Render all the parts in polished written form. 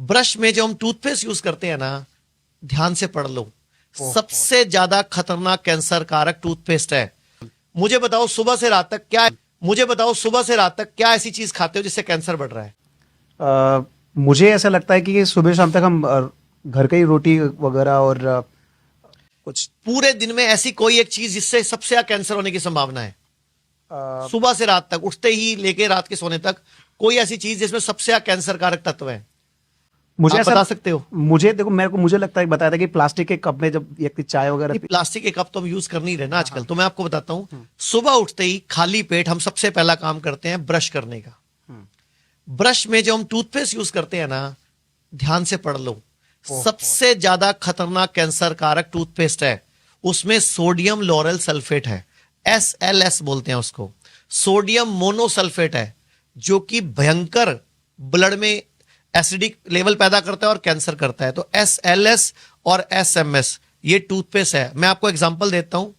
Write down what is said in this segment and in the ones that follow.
Brush में जो हम टूथपेस्ट यूज करते हैं ना, ध्यान से पढ़ लो, सबसे ज्यादा खतरनाक कैंसर कारक टूथपेस्ट है। मुझे बताओ सुबह से रात तक क्या ऐसी चीज खाते हो जिससे कैंसर बढ़ रहा है? मुझे ऐसा लगता है कि सुबह शाम तक हम घर का ही रोटी वगैरह और कुछ। पूरे दिन में ऐसी कोई एक चीज जिससे सबसे ज्यादा कैंसर होने की संभावना है? सुबह से रात तक, उठते ही लेके रात के सोने तक, कोई ऐसी चीज जिसमें सबसे ज्यादा कैंसर कारक तत्व है? मुझे आप ऐसा बता सकते हो? मुझे लगता है, बताया था कि प्लास्टिक के कप में जब व्यक्ति चाय वगैरह प्लास्टिक के कप तो हम यूज कर नहीं रहे ना आजकल। तो मैं आपको बताता हूं, सुबह उठते ही खाली पेट हम सबसे पहला काम करते हैं ब्रश करने का। ब्रश में जो हम टूथपेस्ट यूज करते हैं ना, ध्यान से पढ़ लो, सबसे ज्यादा खतरनाक कैंसर कारक टूथपेस्ट है। उसमें सोडियम लॉरेल सल्फेट है, SLS बोलते हैं उसको। सोडियम मोनोसल्फेट है, जो कि भयंकर ब्लड में एसिडिक लेवल पैदा करता है और कैंसर करता है। तो SLS और SMS ये टूथपेस्ट है। मैं आपको एग्जांपल देता हूं।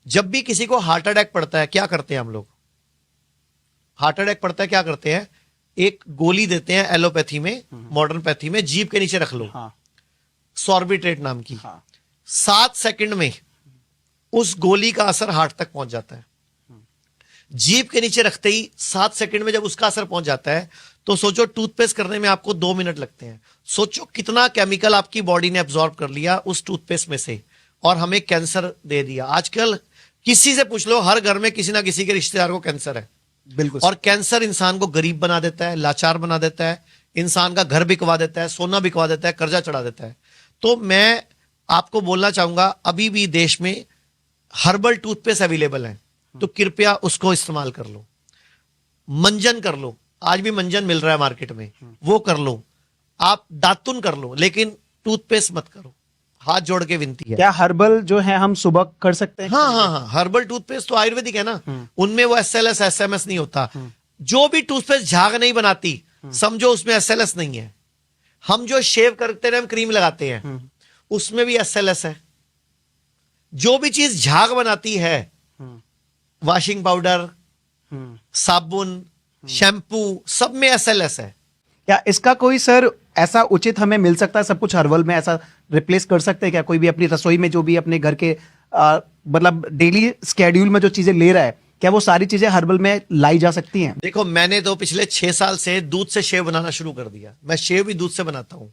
जब भी किसी को हार्ट अटैक पड़ता है, क्या करते हैं हम लोग? हार्ट अटैक पड़ता है, क्या करते हैं? एक गोली देते हैं एलोपैथी में, मॉडर्न पैथी में, जीभ के नीचे रख लो, सॉर्बिट्रेट नाम की। 7 सेकंड में उस गोली का असर हार्ट तक पहुंच जाता है। जीभ के नीचे रखते ही 7 सेकंड में जब उसका असर पहुंच जाता है, तो सोचो टूथपेस्ट करने में आपको 2 मिनट लगते हैं। सोचो कितना केमिकल आपकी बॉडी ने एब्जॉर्ब कर लिया उस टूथपेस्ट में से, और हमें कैंसर दे दिया। आजकल किसी से पूछ लो, हर घर में किसी ना किसी के रिश्तेदार को कैंसर है। बिल्कुल। और कैंसर इंसान को गरीब बना देता है, लाचार बना देता है, इंसान का घर बिकवा देता है, सोना बिकवा देता है, कर्जा चढ़ा देता है। तो मैं आपको बोलना चाहूंगा, अभी भी देश में हर्बल टूथपेस्ट अवेलेबल है, तो कृपया उसको इस्तेमाल कर लो। मंजन कर लो, आज भी मंजन मिल रहा है मार्केट में, वो कर लो। आप दातुन कर लो, लेकिन टूथपेस्ट मत करो। हाथ जोड़ के विनती है। क्या हर्बल जो है हम सुबह कर सकते हैं? हाँ, हर्बल टूथपेस्ट तो आयुर्वेदिक है ना, उनमें वो SLS SMS नहीं होता। जो भी टूथपेस्ट झाग नहीं बनाती, समझो उसमें SLS नहीं है। हम जो शेव करते हैं, हम क्रीम लगाते हैं, उसमें भी SLS है। जो भी चीज झाग बनाती है, वॉशिंग पाउडर, साबुन, शैम्पू, सब में SLS है। क्या इसका कोई सर ऐसा उचित हमें मिल सकता है? सब कुछ हर्बल में ऐसा रिप्लेस कर सकते हैं क्या? कोई भी अपनी रसोई में जो भी अपने घर के मतलब डेली स्केड्यूल में जो चीजें ले रहा है, क्या वो सारी चीजें हर्बल में लाई जा सकती हैं? देखो, मैंने तो पिछले 6 साल से दूध से शेव बनाना शुरू कर दिया। मैं शेव भी दूध से बनाता हूं।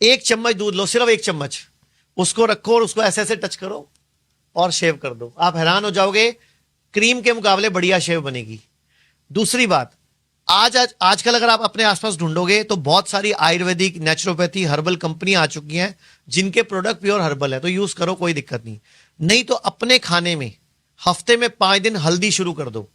1 चम्मच दूध लो, सिर्फ 1 चम्मच, उसको रखो और उसको ऐसे ऐसे टच करो और शेव कर दो। आप हैरान हो जाओगे, क्रीम के मुकाबले बढ़िया शेव बनेगी। दूसरी बात, आजकल अगर आप अपने आसपास ढूंढोगे तो बहुत सारी आयुर्वेदिक, नेचुरोपैथी, हर्बल कंपनी आ चुकी हैं जिनके प्रोडक्ट प्योर हर्बल है। तो यूज करो, कोई दिक्कत नहीं। नहीं तो अपने खाने में हफ्ते में 5 दिन हल्दी शुरू कर दो।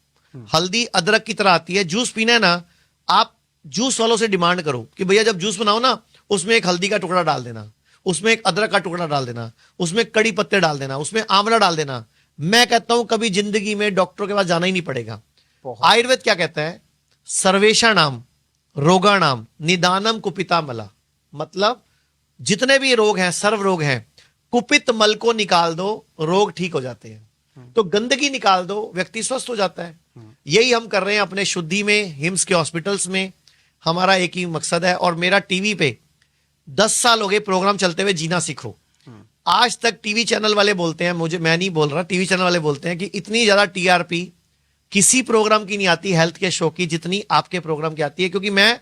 हल्दी अदरक की तरह आती है, जूस पीना है ना, आप जूस वालों से डिमांड करो कि भैया जब जूस बनाओ ना, उसमें एक हल्दी का टुकड़ा डाल देना, उसमें एक अदरक का टुकड़ा डाल देना, उसमें कड़ी पत्ते डाल देना, उसमें आंवला डाल देना। मैं कहता हूं कभी जिंदगी में डॉक्टर के पास जाना ही नहीं पड़ेगा। आयुर्वेद क्या कहता है? सर्वेषाणाम रोगाणाम निदानम कुपिता मला। मतलब जितने भी रोग हैं, सर्व रोग हैं, कुपित मल को निकाल दो, रोग ठीक हो जाते हैं। तो गंदगी निकाल दो, व्यक्ति स्वस्थ हो जाता है। यही हम कर रहे हैं अपने शुद्धि में, हिम्स के हॉस्पिटल्स में। हमारा एक ही मकसद है, और मेरा टीवी पे 10 साल हो गए प्रोग्राम चलते हुए, जीना सीखो। आज तक टीवी चैनल वाले बोलते हैं, मैं नहीं बोल रहा, टीवी चैनल वाले बोलते हैं कि इतनी ज्यादा TRP किसी प्रोग्राम की नहीं आती, हेल्थ के शो की, जितनी आपके प्रोग्राम की आती है। क्योंकि मैं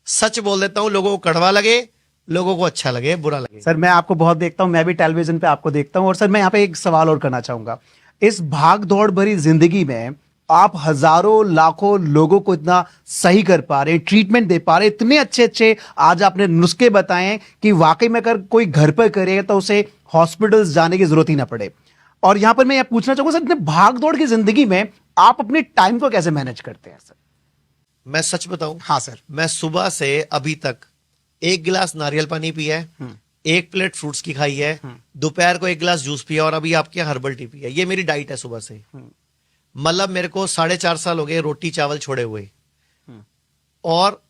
सच बोल देता हूं, लोगों को कड़वा लगे, लोगों को अच्छा लगे, बुरा लगे। सर मैं आपको बहुत देखता हूं, मैं भी टेलीविजन पे आपको देखता हूं। और सर मैं यहाँ पे एक सवाल और करना चाहूंगा। इस भाग दौड़ भरी जिंदगी में आप हजारों लाखों लोगों को इतना सही कर पा रहे हैं, ट्रीटमेंट दे पा रहे हैं, इतने अच्छे अच्छे आज आपने नुस्खे बताए कि वाकई में अगर कोई घर पर करे तो उसे हॉस्पिटल्स जाने की जरूरत ही ना पड़े। और यहां पर मैं यह पूछना चाहूंगा सर, इतने भाग दौड़ की जिंदगी में आप अपने टाइम को कैसे मैनेज करते हैं सर? मैं सच बताऊं? हाँ सर। मैं सुबह से अभी तक 1 गिलास नारियल पानी पिया है, 1 प्लेट फ्रूट्स की खाई है, दोपहर को 1 गिलास जूस पिया, और अभी आपके हर्बल टी पिया। ये मेरी डाइट है सुबह से। मतलब मेरे को 4.5 साल हो गए रोटी चावल छोड़े हुए। और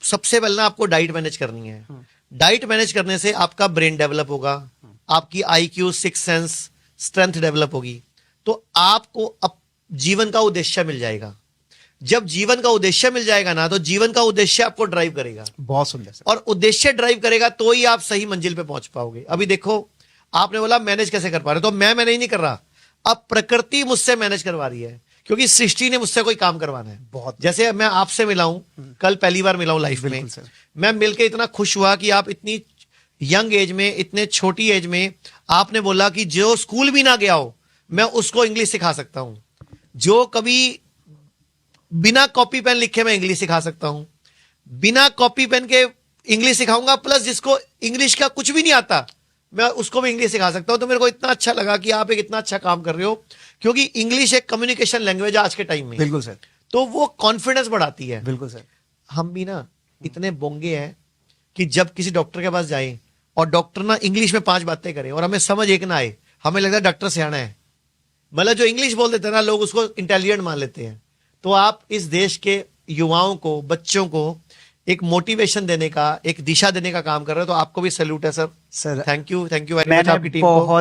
सबसे पहले आपको डाइट मैनेज करनी है। डाइट मैनेज करने से आपका ब्रेन डेवलप होगा, आपकी IQ, six sense, strength develop होगी, तो आपको अब जीवन का उद्देश्य मिल जाएगा। जब जीवन का उद्देश्य मिल जाएगा ना, तो जीवन का उद्देश्य आपको ड्राइव करेगा, बहुत सुंदर सर। और उद्देश्य ड्राइव करेगा तो ही आप सही मंजिल पे पहुंच पाओगे। अभी देखो, आपने बोला मैनेज कैसे कर पा रहे, तो मैं मैनेज नहीं कर रहा, अब प्रकृति मुझसे मैनेज करवा रही है, क्योंकि सृष्टि ने मुझसे कोई काम करवाना है। बहुत जैसे मैं आपसे मिला हूं, कल पहली बार मिला हूं लाइफ में, बिल्कुल सर। मैं मिलके इतना खुश हुआ कि आप इतनी यंग एज में, इतने छोटी एज में आपने बोला कि जो स्कूल भी ना गया हो मैं उसको इंग्लिश सिखा सकता हूं, जो कभी बिना कॉपी पेन लिखे मैं इंग्लिश सिखा सकता हूं, बिना कॉपी पेन के इंग्लिश सिखाऊंगा, प्लस जिसको इंग्लिश का कुछ भी नहीं आता मैं उसको भी इंग्लिश सिखा सकता हूं। तो मेरे को इतना अच्छा लगा कि आप एक इतना अच्छा काम कर रहे हो, क्योंकि इंग्लिश एक कम्युनिकेशन लैंग्वेज है आज के टाइम में, बिल्कुल सर, तो वो कॉन्फिडेंस बढ़ाती है। बिल्कुल सर। हम भी ना इतने बोंगे हैं कि जब किसी डॉक्टर के पास जाएं और डॉक्टर ना इंग्लिश में 5 बातें करें और हमें समझ एक ना आए, हमें लगता है डॉक्टर सियाना है, मतलब जो इंग्लिश बोल देते हैं ना लोग उसको इंटेलिजेंट मान लेते हैं। तो आप इस देश के युवाओं को, बच्चों को एक मोटिवेशन देने का, एक दिशा देने का काम कर रहे हो, तो आपको भी सैल्यूट है sir. Sir thank you very much मैंने आपकी टीम को। बहुत